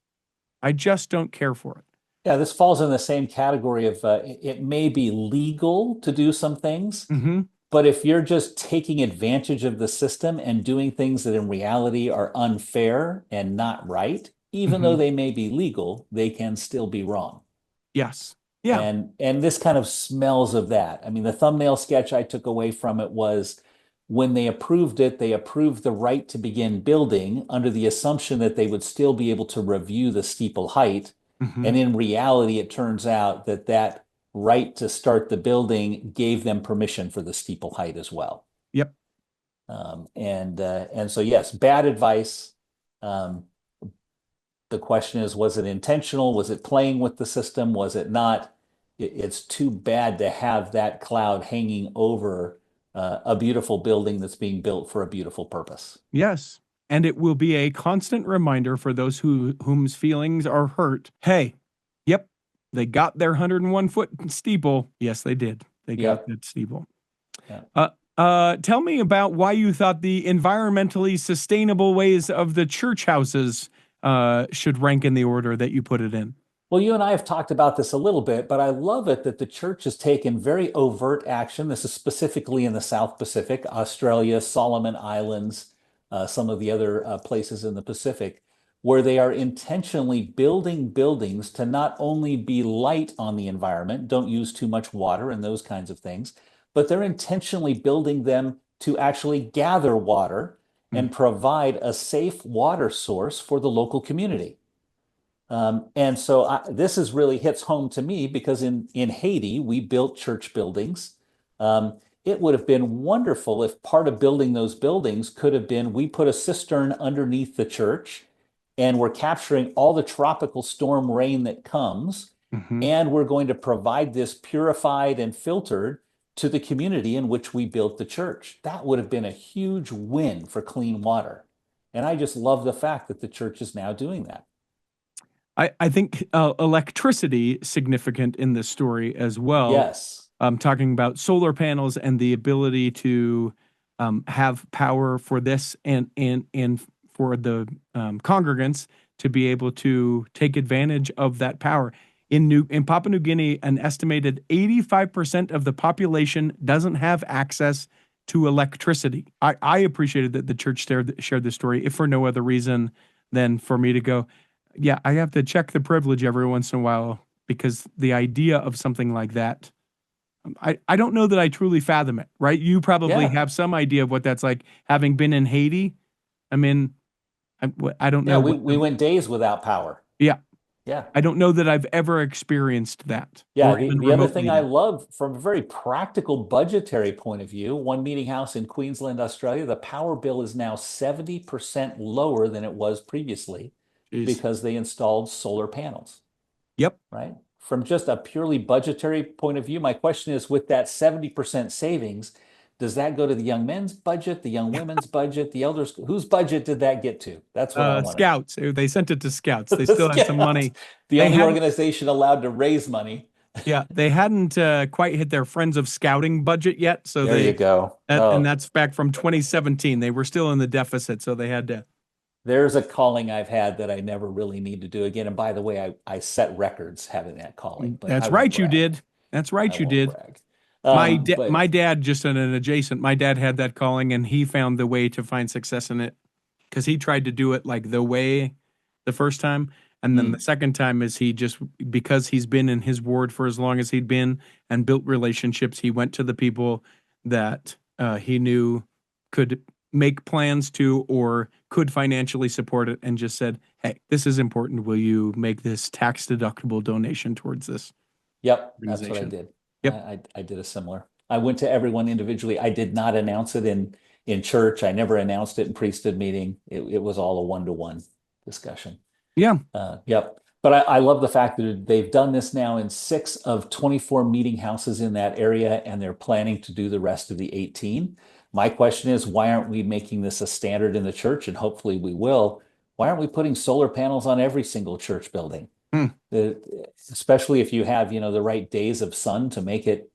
I just don't care for it. Yeah, this falls in the same category of it may be legal to do some things, Mm-hmm. but if you're just taking advantage of the system and doing things that in reality are unfair and not right, even though Mm-hmm. they may be legal, they can still be wrong. Yes. Yeah. And this kind of smells of that. I mean, the thumbnail sketch I took away from it was when they approved it, they approved the right to begin building under the assumption that they would still be able to review the steeple height. Mm-hmm. And in reality, it turns out that that right to start the building gave them permission for the steeple height as well. Yep. And so, yes, bad advice. The question is, was it intentional? Was it playing with the system? Was it not? It's too bad to have that cloud hanging over a beautiful building that's being built for a beautiful purpose. Yes. And it will be a constant reminder for those whose feelings are hurt. Hey, yep, they got their 101-foot steeple. Yes, they did. They got that steeple. Yeah. Tell me about why you thought the environmentally sustainable ways of the church houses should rank in the order that you put it in. Well, you and I have talked about this a little bit, but I love it that the church has taken very overt action. This is specifically in the South Pacific, Australia, Solomon Islands, some of the other places in the Pacific, where they are intentionally building buildings to not only be light on the environment, don't use too much water and those kinds of things, but they're intentionally building them to actually gather water and provide a safe water source for the local community. And so this is really hits home to me because in Haiti, we built church buildings. It would have been wonderful if part of building those buildings could have been we put a cistern underneath the church and we're capturing all the tropical storm rain that comes. Mm-hmm. And we're going to provide this purified and filtered to the community in which we built the church. That would have been a huge win for clean water. And I just love the fact that the church is now doing that. I think electricity significant in this story as well. Yes. I'm talking about solar panels and the ability to have power for this and for the congregants to be able to take advantage of that power. In Papua New Guinea, an estimated 85% of the population doesn't have access to electricity. I appreciated that the church shared this story, if for no other reason than for me to go, yeah, I have to check the privilege every once in a while, because the idea of something like that, I don't know that I truly fathom it, right? You probably have some idea of what that's like, having been in Haiti. I mean, I don't know. Yeah, we went days without power. Yeah. Yeah. I don't know that I've ever experienced that. Yeah, the other thing I love from a very practical budgetary point of view, one meeting house in Queensland, Australia, the power bill is now 70% lower than it was previously because they installed solar panels. Yep. Right? From just a purely budgetary point of view, my question is, with that 70% savings, does that go to the young men's budget, the young women's budget, the elders? Whose budget did that get to? That's what I want. Scouts. They sent it to Scouts. They still had some money. The only organization allowed to raise money. Yeah, they hadn't quite hit their Friends of Scouting budget yet. So there you go. And that's back from 2017. They were still in the deficit, so they had to. There's a calling I've had that I never really need to do again. And by the way, I set records having that calling. But that's right, you did. That's right, you did. But My dad, just in an adjacent, my dad had that calling and he found the way to find success in it because he tried to do it like the way the first time. And then the second time is he just, because he's been in his ward for as long as he'd been and built relationships, he went to the people that he knew could make plans to or could financially support it and just said, hey, this is important. Will you make this tax deductible donation towards this yep, that's what I organization? did. Yep. I did a similar. I went to everyone individually. I did not announce it in church. I never announced it in priesthood meeting. It was all a one-to-one discussion. Yeah. Yep. But I love the fact that they've done this now in 6 of 24 meeting houses in that area, and they're planning to do the rest of the 18. My question is, why aren't we making this a standard in the church? And hopefully we will. Why aren't we putting solar panels on every single church building? Hmm. Especially if you have, the right days of sun to make it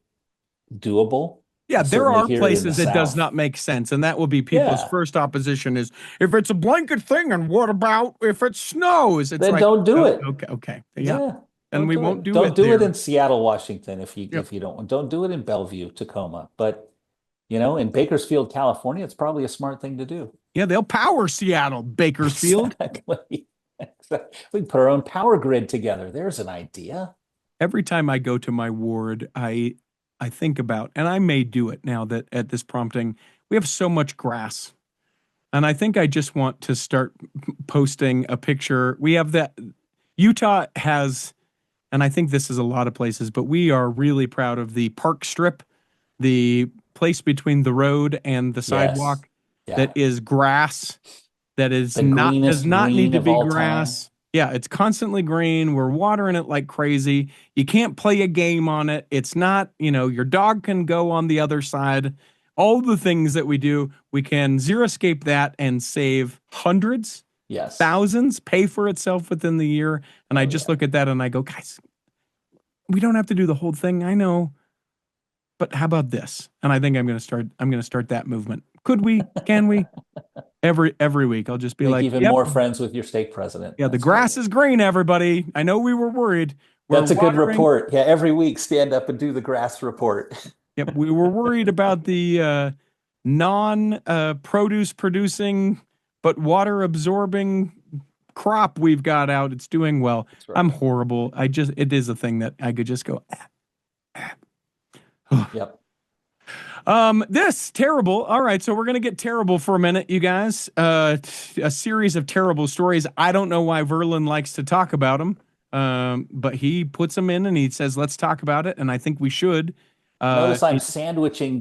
doable. Yeah, there Certainly are here in places the it does South. not make sense, and that will be people's Yeah. first opposition is if it's a blanket thing, and what about if it snows? It's Then like, don't do it. okay, yeah, Yeah. and Don't we do won't it. do Don't it do it there. in Seattle, Washington, if Yep. you don't want. Don't do it in Bellevue, Tacoma. But in Bakersfield, California, it's probably a smart thing to do. Yeah, they'll power Seattle, Bakersfield. Exactly. We put our own power grid together. There's an idea. Every time I go to my ward, I think about, and I may do it now that at this prompting, we have so much grass. And I think I just want to start posting a picture. We have that Utah has, and I think this is a lot of places, but we are really proud of the park strip, the place between the road and the sidewalk Yeah. that is grass, that is The not, greenest does not need green to of be all time. grass. Yeah, it's constantly green. We're watering it like crazy. You can't play a game on it. It's not, your dog can go on the other side. All the things that we do, we can zero-scape that and save hundreds, Yes. thousands, pay for itself within the year. And I just look at that and I go, guys, we don't have to do the whole thing. I know, but how about this? And I think I'm going to start that movement. Could we? Can we? Every week, I'll just be Make like, even yep, more friends with your stake president. yeah, the That's grass great. is green, everybody. I know we were worried. We're That's a good watering. report. Yeah, every week stand up and do the grass report. Yep, we were worried about the non-produce producing but water absorbing crop we've got out. It's doing well. That's right. I'm horrible. It is a thing that I could just go. Yep. This terrible. All right, so we're gonna get terrible for a minute, you guys. A series of terrible stories. I don't know why Verlin likes to talk about them, but he puts them in and he says, "Let's talk about it," and I think we should. Notice I'm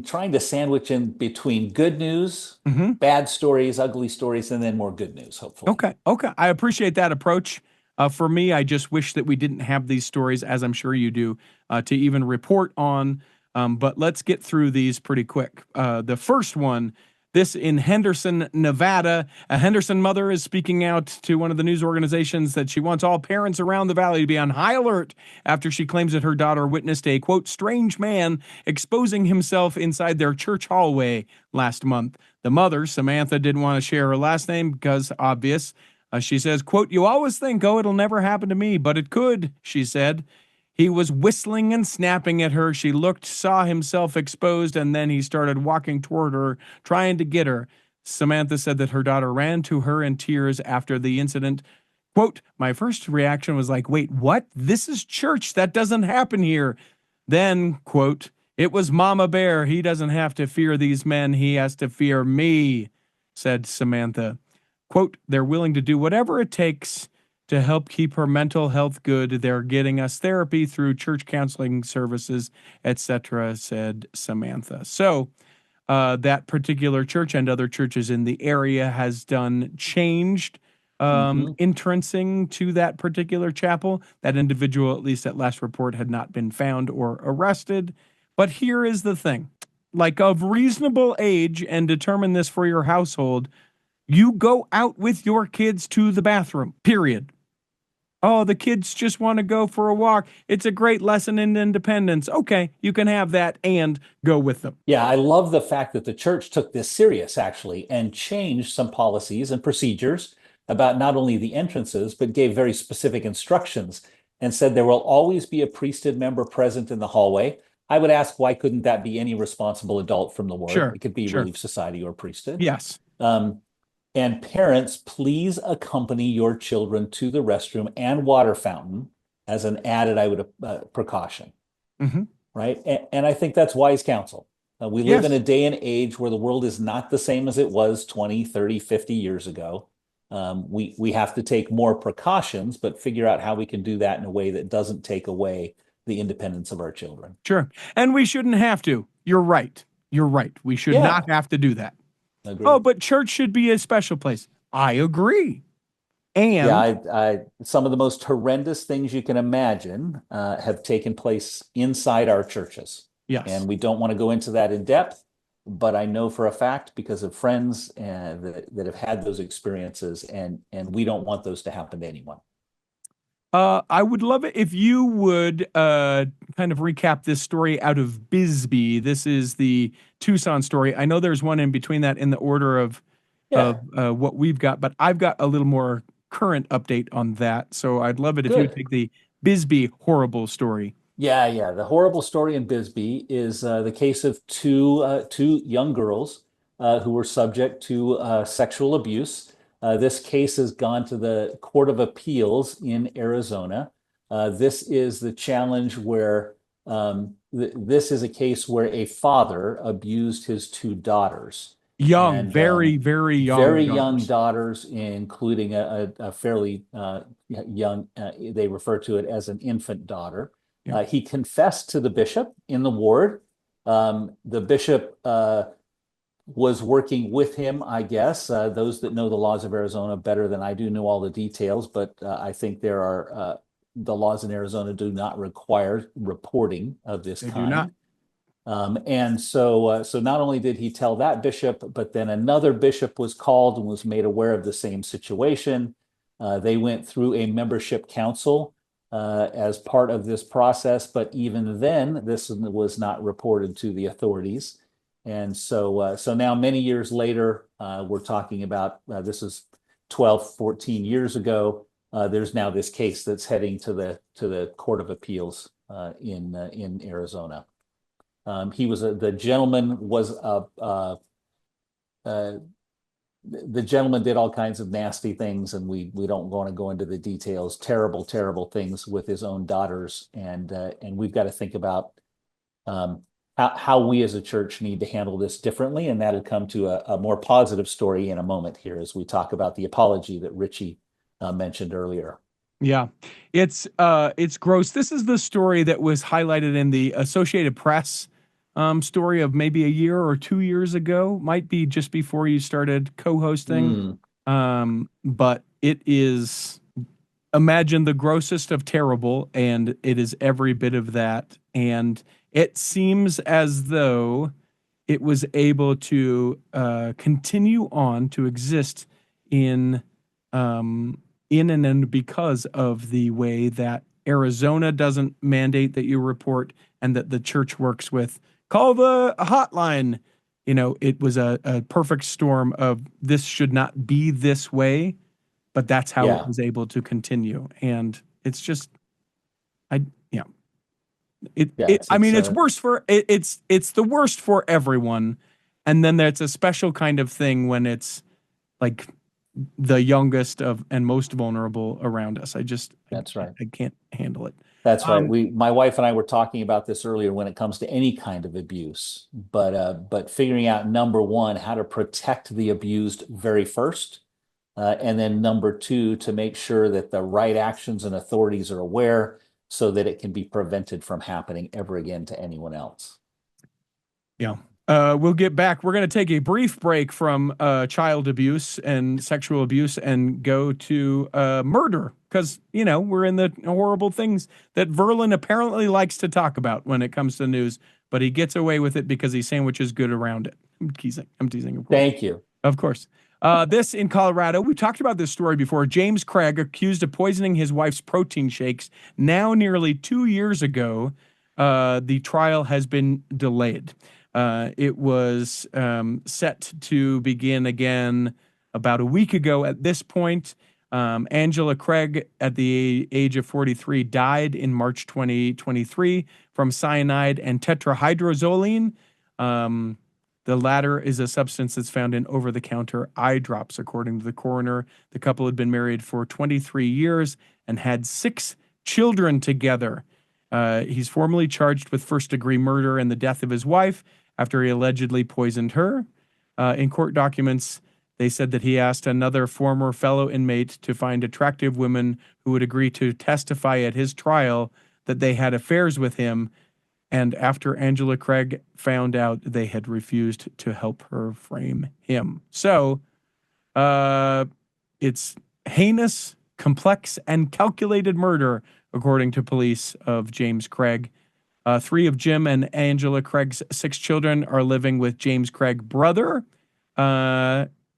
trying to sandwich in between good news, bad stories, ugly stories, and then more good news, hopefully. Okay. I appreciate that approach. For me, I just wish that we didn't have these stories, as I'm sure you do, to even report on. But let's get through these pretty quick. The first one, this in Henderson, Nevada. A Henderson mother is speaking out to one of the news organizations that she wants all parents around the valley to be on high alert after she claims that her daughter witnessed a, quote, strange man exposing himself inside their church hallway last month. The mother, Samantha, didn't want to share her last name because obvious. She says, quote, "You always think, oh, it'll never happen to me, but it could," she said. He was whistling and snapping at her. She looked, saw himself exposed, and then he started walking toward her, trying to get her. Samantha said that her daughter ran to her in tears after the incident. Quote, "My first reaction was like, wait, what? This is church. That doesn't happen here." Then, quote, "It was Mama Bear. He doesn't have to fear these men. He has to fear me," said Samantha. Quote, "They're willing to do whatever it takes to help keep her mental health good. They're getting us therapy through church counseling services, etc.," said Samantha. So that particular church and other churches in the area has changed entrancing to that particular chapel. That individual, at least at last report, had not been found or arrested. But here is the thing. Like, of reasonable age, and determine this for your household, you go out with your kids to the bathroom, period. Oh, the kids just want to go for a walk. It's a great lesson in independence. Okay, you can have that and go with them. Yeah, I love the fact that the church took this serious, actually, and changed some policies and procedures about not only the entrances, but gave very specific instructions and said there will always be a priesthood member present in the hallway. I would ask, why couldn't that be any responsible adult from the ward? Sure, It could be sure. Relief Society or priesthood. Yes. Um, and parents, please accompany your children to the restroom and water fountain as an added, precaution, Hmm. right? And I think that's wise counsel. We live in Yes. a day and age where the world is not the same as it was 20, 30, 50 years ago. We have to take more precautions, but figure out how we can do that in a way that doesn't take away the independence of our children. Sure. And we shouldn't have to. You're right. You're right. We should Yeah, not have to do that. Oh, agreed. but church should be a special place. I agree. Yeah, And some of the most horrendous things you can imagine have taken place inside our churches. yes, And we don't want to go into that in depth, but I know for a fact because of friends that have had those experiences, and we don't want those to happen to anyone. I would love it if you would kind of recap this story out of Bisbee. This is the Tucson story. I know there's one in between that in the order of Yeah, what we've got, but I've got a little more current update on that. So I'd love it if you would good. take the Bisbee horrible story. Yeah. The horrible story in Bisbee is the case of two young girls who were subject to sexual abuse. This case has gone to the Court of Appeals in Arizona. This is the challenge where this is a case where a father abused his two daughters, Young, and very, very young very young daughters. daughters, including a fairly young, they refer to it as an infant daughter. Yeah. He confessed to the bishop in the ward. The bishop was working with him, I guess. Those that know the laws of Arizona better than I do know all the details, but I think the laws in Arizona do not require reporting of this They do not. kind. So not only did he tell that bishop, but then another bishop was called and was made aware of the same situation. They went through a membership council as part of this process, but even then, this was not reported to the authorities. And so now, many years later, we're talking about this is 12, 14 years ago. There's now this case that's heading to the Court of Appeals in Arizona. The gentleman the gentleman did all kinds of nasty things, and we don't want to go into the details. Terrible, terrible things with his own daughters, and we've got to think about how we as a church need to handle this differently, and that'll come to a more positive story in a moment here as we talk about the apology that Richie mentioned earlier. Yeah, it's gross. This is the story that was highlighted in the Associated Press story of maybe a year or 2 years ago. Might be just before you started co-hosting. But it is, imagine the grossest of terrible, and it is every bit of that. And it seems as though it was able to continue on to exist in and because of the way that Arizona doesn't mandate that you report, and that the church works with. Call the hotline. It was a perfect storm of this should not be this way, but that's how it Yeah. was able to continue. And it's just, yeah. I mean, it's worse for it's the worst for everyone. And then there's a special kind of thing when it's like the youngest of and most vulnerable around us. That's right. I can't handle it. That's right. My wife and I were talking about this earlier when it comes to any kind of abuse, but figuring out, number one, how to protect the abused very first, and then number two, to make sure that the right actions and authorities are aware so that it can be prevented from happening ever again to anyone else. Yeah. We'll get back. We're going to take a brief break from child abuse and sexual abuse and go to murder, because, we're in the horrible things that Verlin apparently likes to talk about when it comes to news, but he gets away with it because he sandwiches good around it. I'm teasing, of course. Thank you. Of course. This in Colorado, we talked about this story before. James Craig accused of poisoning his wife's protein shakes. Now, nearly 2 years ago, the trial has been delayed. It was set to begin again about a week ago at this point. Angela Craig, at the age of 43, died in March 2023 from cyanide and tetrahydrozoline. Um, the latter is a substance that's found in over the counter eye drops, according to the coroner. The couple had been married for 23 years and had 6 children together. He's formally charged with first-degree murder and the death of his wife after he allegedly poisoned her. In court documents, they said that he asked another former fellow inmate to find attractive women who would agree to testify at his trial that they had affairs with him. And after Angela Craig found out, they had refused to help her frame him. So it's heinous, complex, and calculated murder, according to police, of James Craig. 3 of Jim and Angela Craig's 6 children are living with James Craig's brother,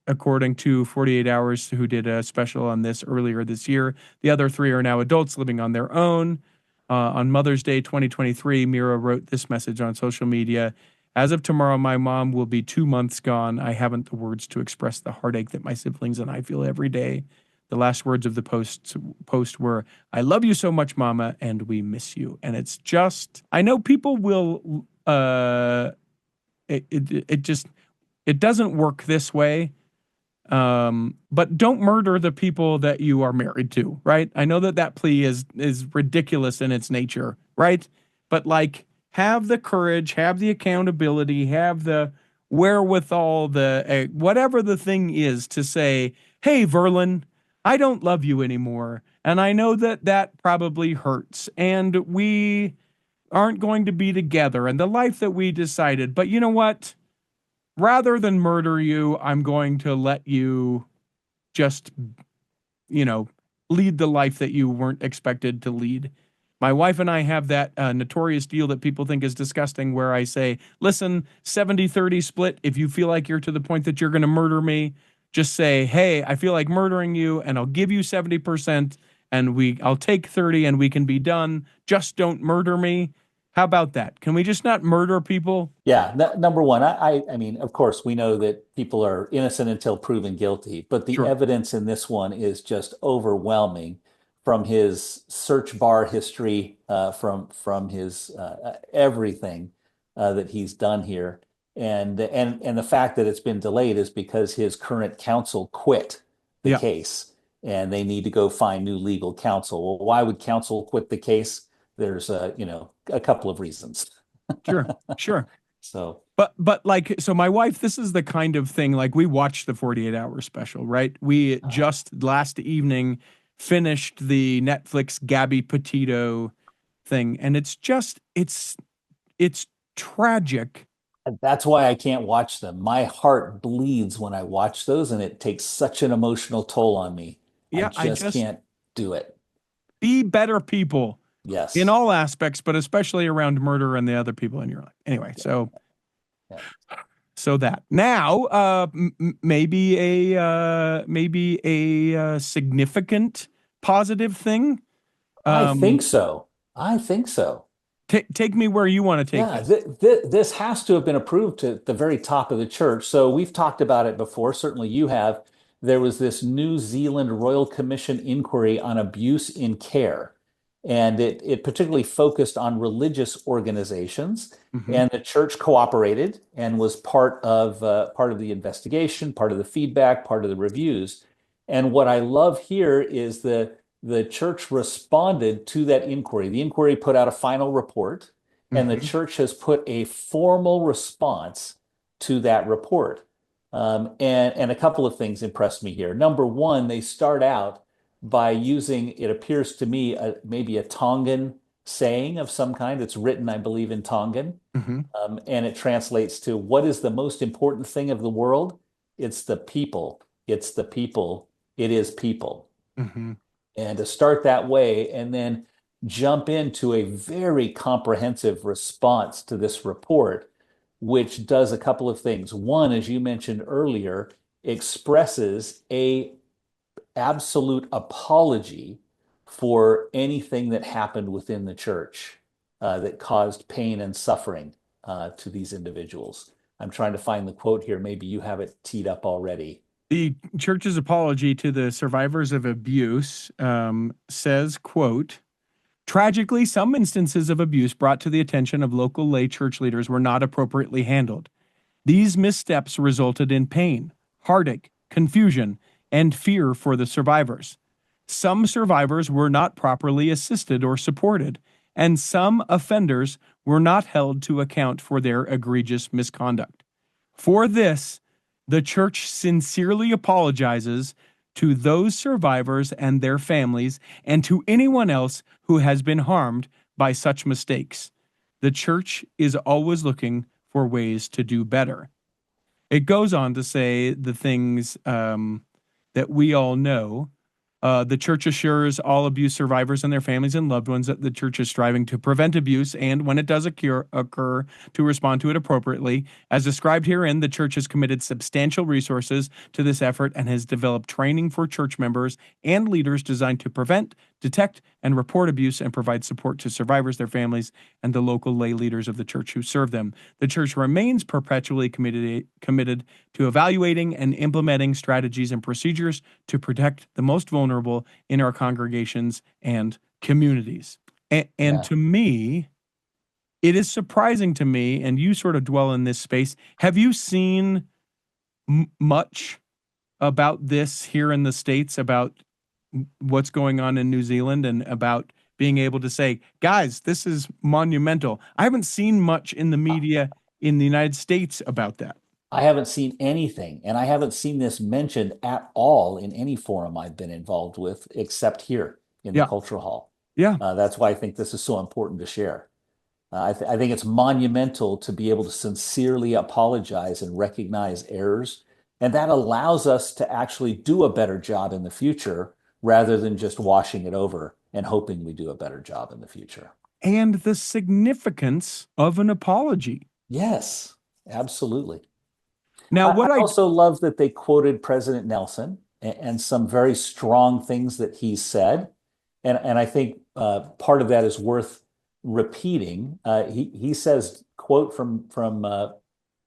according to 48 Hours, who did a special on this earlier this year. The other 3 are now adults living on their own. On Mother's Day 2023, Mira wrote this message on social media. As of tomorrow, my mom will be 2 months gone. I haven't the words to express the heartache that my siblings and I feel every day. The last words of the post were, I love you so much, Mama, and we miss you. And it's just, I know people will, it just, it doesn't work this way. But don't murder the people that you are married to, right? I know that plea is ridiculous in its nature, right? But like, have the courage, have the accountability, have the wherewithal, the whatever the thing is to say, hey, Verlin, I don't love you anymore. And I know that probably hurts. And we aren't going to be together and the life that we decided. But you know what? Rather than murder you, I'm going to let you just, lead the life that you weren't expected to lead. My wife and I have that notorious deal that people think is disgusting where I say, listen, 70-30 split. If you feel like you're to the point that you're going to murder me, just say, hey, I feel like murdering you and I'll give you 70% and I'll take 30 and we can be done. Just don't murder me. How about that? Can we just not murder people? Yeah, number one, I mean, of course, we know that people are innocent until proven guilty, but the Sure. evidence in this one is just overwhelming from his search bar history, from his everything that he's done here, and the fact that it's been delayed is because his current counsel quit the Yeah, case, and they need to go find new legal counsel. Well, why would counsel quit the case? There's a couple of reasons. sure, sure. So But like, so my wife, this is the kind of thing, like we watched the 48-hour special, right? We just last evening finished the Netflix Gabby Petito thing. And it's just, it's tragic. that's why I can't watch them. My heart bleeds when I watch those, and it takes such an emotional toll on me. I Yeah, I just just can't do it. be better people in Yes. all aspects, but especially around murder and the other people in your life. Anyway, Yeah. so Yeah. so that now maybe a significant positive thing. I Um, think so. I think so. take me where you want to take Yeah, this. this has to have been approved to the very top of the church. So we've talked about it before. Certainly you have. There was this New Zealand Royal Commission inquiry on abuse in care, and it particularly focused on religious organizations. Hmm. And the church cooperated and was part of the investigation, part of the feedback, part of the reviews. And what I love here is the church responded to that inquiry. The inquiry put out a final report, and the Hmm. church has put a formal response to that report. And a couple of things impressed me here. Number one, they start out by using, it appears to me, maybe a Tongan saying of some kind. It's written, I believe, in Tongan. Hmm. And it translates to, what is the most important thing of the world? It's the people. It's the people. It is people. Hmm. And to start that way and then jump into a very comprehensive response to this report, which does a couple of things. One, as you mentioned earlier, expresses a absolute apology for anything that happened within the church that caused pain and suffering to these individuals. I'm trying to find the quote here. Maybe you have it teed up already. The church's apology to the survivors of abuse says, quote, tragically, some instances of abuse brought to the attention of local lay church leaders were not appropriately handled. These missteps resulted in pain, heartache, confusion, and fear for the survivors. Some survivors were not properly assisted or supported, and some offenders were not held to account for their egregious misconduct. For this, the church sincerely apologizes to those survivors and their families and to anyone else who has been harmed by such mistakes. The church is always looking for ways to do better. It goes on to say the things that we all know. The church assures all abuse survivors and their families and loved ones that the church is striving to prevent abuse and, when it does occur, to respond to it appropriately. As described herein, the church has committed substantial resources to this effort and has developed training for church members and leaders designed to prevent, detect, and report abuse and provide support to survivors, their families, and the local lay leaders of the church who serve them. The church remains perpetually committed to evaluating and implementing strategies and procedures to protect the most vulnerable in our congregations and communities. And Yeah. to me, it is surprising to me, and you sort of dwell in this space. Have you seen much about this here in the States, about what's going on in New Zealand, and about being able to say, guys, this is monumental? I haven't seen much in the media in the United States about that. I haven't seen anything, and I haven't seen this mentioned at all in any forum I've been involved with, except here in the Yeah. Cultural Hall. Yeah. That's why I think this is so important to share. I think it's monumental to be able to sincerely apologize and recognize errors, and that allows us to actually do a better job in the future rather than just washing it over and hoping we do a better job in the future. And the significance of an apology. Yes, absolutely. Now, what I I also love that they quoted President Nelson and some very strong things that he said. And I think part of that is worth repeating. He says, quote from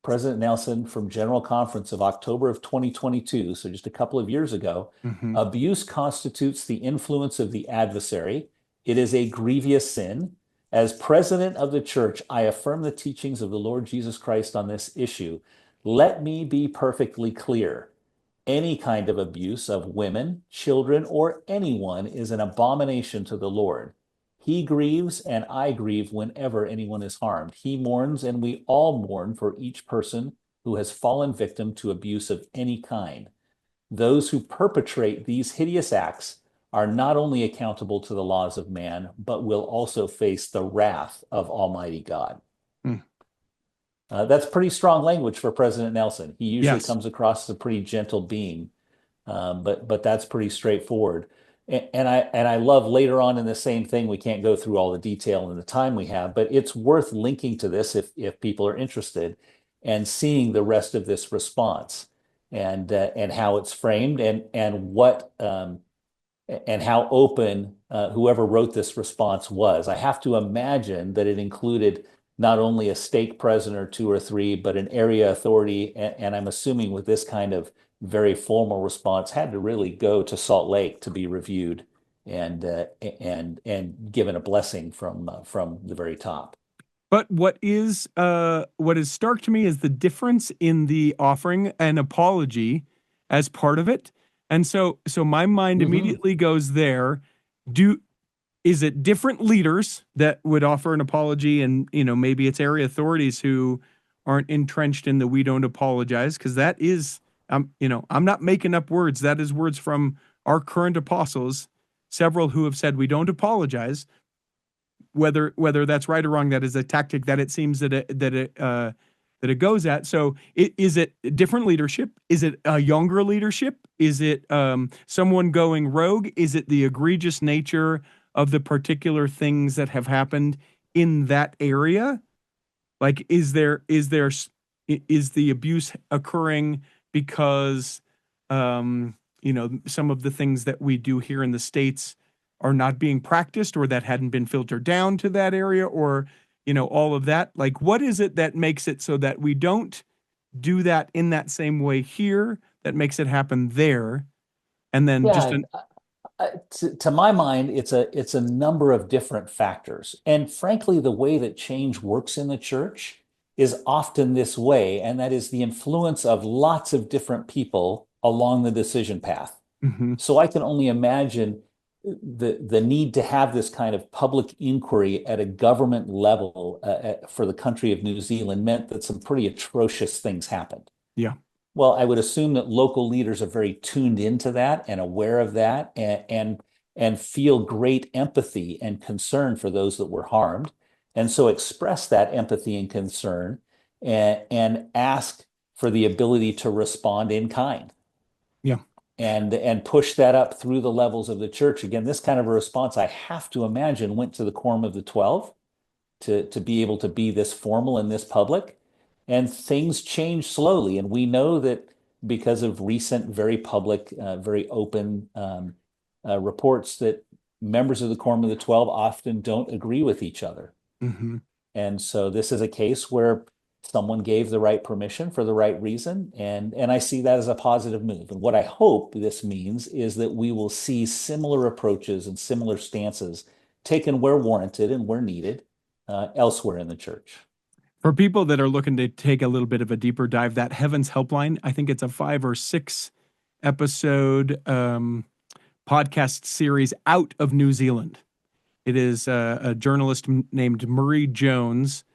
President Nelson from General Conference of October of 2022, so just a couple of years ago, abuse constitutes the influence of the adversary. It is a grievous sin. As president of the church, I affirm the teachings of the Lord Jesus Christ on this issue. Let me be perfectly clear. Any kind of abuse of women, children, or anyone is an abomination to the Lord. He grieves and I grieve whenever anyone is harmed. He mourns and we all mourn for each person who has fallen victim to abuse of any kind. Those who perpetrate these hideous acts are not only accountable to the laws of man, but will also face the wrath of Almighty God. Hmm. That's pretty strong language for President Nelson. He usually Yes. comes across as a pretty gentle being, but that's pretty straightforward. And I love later on in the same thing. We can't go through all the detail in the time we have, but it's worth linking to this if people are interested, and seeing the rest of this response and how it's framed and what and how open whoever wrote this response was. I have to imagine that it included not only a stake president or two or three, but an area authority. And I'm assuming with this kind of very formal response, had to really go to Salt Lake to be reviewed and given a blessing from the very top. But what is stark to me is the difference in the offering an apology as part of it. And so my mind immediately goes there. Is it different leaders that would offer an apology, and maybe it's area authorities who aren't entrenched in the "we don't apologize"? Because that is, I'm not making up words. That is words from our current apostles, several who have said we don't apologize. Whether that's right or wrong, that is a tactic that it seems that it goes at. So is it different leadership? Is it a younger leadership? Is it someone going rogue? Is it the egregious nature of the particular things that have happened in that area? Like, is the abuse occurring because some of the things that we do here in the States are not being practiced, or that hadn't been filtered down to that area, or all of that? Like, what is it that makes it so that we don't do that in that same way here, that makes it happen there? And then just Yeah, an to my mind, it's a number of different factors. And frankly, the way that change works in the church is often this way, and that is the influence of lots of different people along the decision path. Mhm. So I can only imagine the need to have this kind of public inquiry at a government level for the country of New Zealand meant that some pretty atrocious things happened. Yeah. Well, I would assume that local leaders are very tuned into that and aware of that and feel great empathy and concern for those that were harmed. And so express that empathy and concern and ask for the ability to respond in kind Yeah. and push that up through the levels of the church. Again, this kind of a response, I have to imagine, went to the Quorum of the 12 to be able to be this formal and this public. And things change slowly. And we know that because of recent, very public, very open reports that members of the Quorum of the 12 often don't agree with each other. Hmm. And so this is a case where someone gave the right permission for the right reason. And I see that as a positive move. And what I hope this means is that we will see similar approaches and similar stances taken where warranted and where needed elsewhere in the church. For people that are looking to take a little bit of a deeper dive, that Heaven's Helpline, I think it's a 5 or 6 episode podcast series out of New Zealand. It is a journalist named Murray Jones,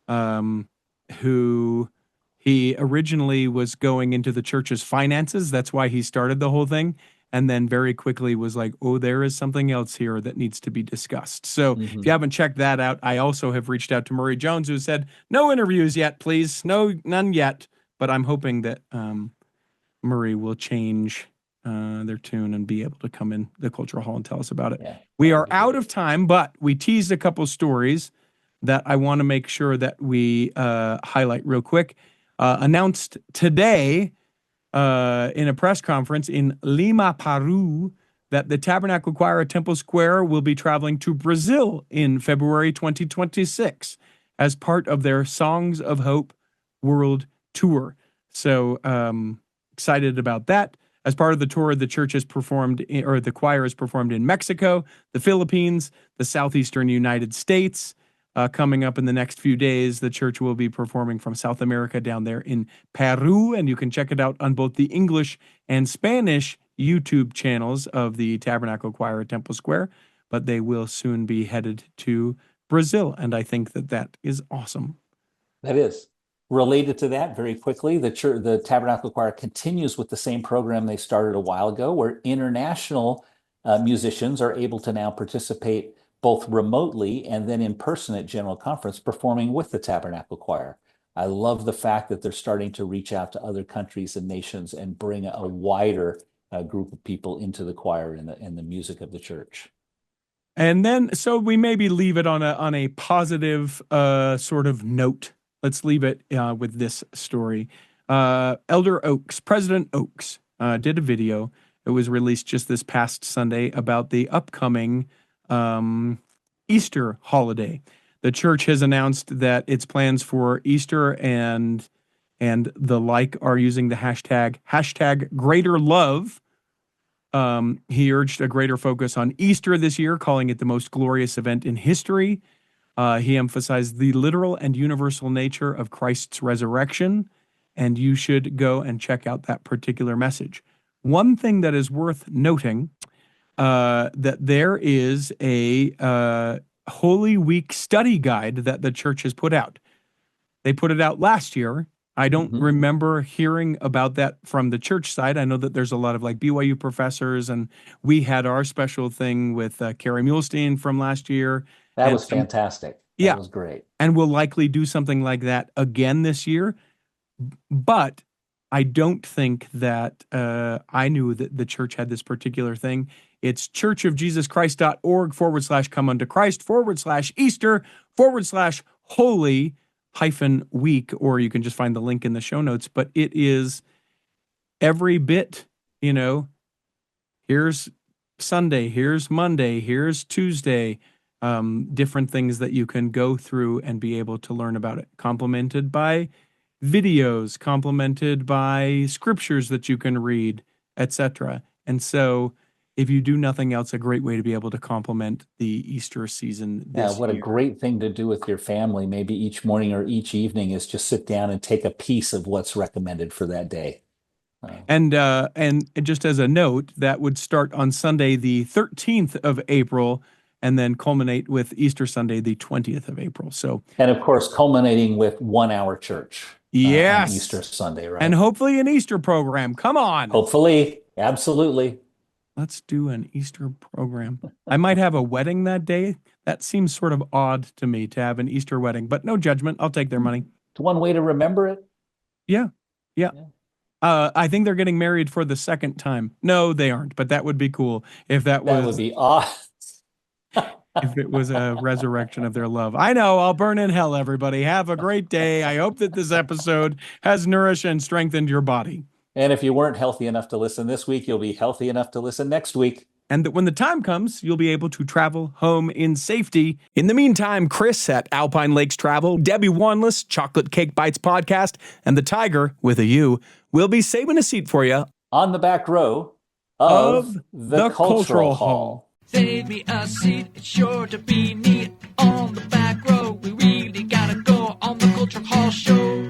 who he originally was going into the church's finances. That's why he started the whole thing. And then very quickly was like, oh, there is something else here that needs to be discussed. So if you haven't checked that out, I also have reached out to Murray Jones, who said, no interviews yet, please. No, none yet. But I'm hoping that Murray will change their tune and be able to come in the Cultural Hall and tell us about it. Yeah, we are out of time, but we teased a couple stories that I want to make sure that we highlight real quick. Announced today in a press conference in Lima, Peru, that the Tabernacle Choir at Temple Square will be traveling to Brazil in February 2026 as part of their Songs of Hope World Tour. So excited about that. As part of the tour, the church has performed, or the choir has performed in Mexico, the Philippines, the southeastern United States. Coming up in the next few days, the church will be performing from South America down there in Peru, and you can check it out on both the English and Spanish YouTube channels of the Tabernacle Choir at Temple Square, but they will soon be headed to Brazil, and I think that that is awesome. That is. Related to that, very quickly, the Tabernacle Choir continues with the same program they started a while ago, where international musicians are able to now participate both remotely and then in person at General Conference, performing with the Tabernacle Choir. I love the fact that they're starting to reach out to other countries and nations and bring a wider group of people into the choir and the music of the church. And then, so we maybe leave it on a positive sort of note. Let's leave it with this story. Elder Oaks, President Oaks, did a video. It was released just this past Sunday about the upcoming Easter holiday. The church has announced that its plans for Easter and the like are using the hashtag greater love. He urged a greater focus on Easter this year, calling it the most glorious event in history. He emphasized the literal and universal nature of Christ's resurrection, and you should go and check out that particular message. One thing that is worth noting, that there is a Holy Week study guide that the church has put out. They put it out last year. I don't remember hearing about that from the church side. I know that there's a lot of like BYU professors, and we had our special thing with Carrie Muhlstein from last year. That was fantastic. That was great. And we'll likely do something like that again this year. But I don't think that I knew that the church had this particular thing. It's churchofjesuschrist.org/come unto Christ /Easter/holy-week, or you can just find the link in the show notes. But it is every bit, here's Sunday, here's Monday, here's Tuesday, different things that you can go through and be able to learn about it, complemented by videos complemented by scriptures that you can read, etc. And so, if you do nothing else, a great way to be able to complement the Easter season this what a year. great thing to do with your family. Maybe each morning or each evening is just sit down and take a piece of what's recommended for that day. And just as a note, that would start on Sunday, the 13th of April, and then culminate with Easter Sunday, the 20th of April. So, And of course, culminating with 1 hour church on yes, Easter Sunday, right? and hopefully an Easter program. Come on. Hopefully, absolutely. Let's do an Easter program. I might have a wedding that day. That seems sort of odd to me to have an Easter wedding, but no judgment. I'll take their money. It's one way to remember it. Yeah. I think they're getting married for the second time. No, they aren't, but that would be cool if that That would was be awesome. if it was a resurrection of their love. I know, I'll burn in hell, everybody. Have a great day. I hope that this episode has nourished and strengthened your body. And if you weren't healthy enough to listen this week, you'll be healthy enough to listen next week. And that when the time comes, you'll be able to travel home in safety. In the meantime, Chris at Alpine Lakes Travel, Debbie Wanless, Chocolate Cake Bites Podcast, and the Tiger, with a U, will be saving a seat for you on the back row of the Cultural Hall. Save me a seat, it's sure to be neat on the back row. We really gotta go on the Culture Hall show.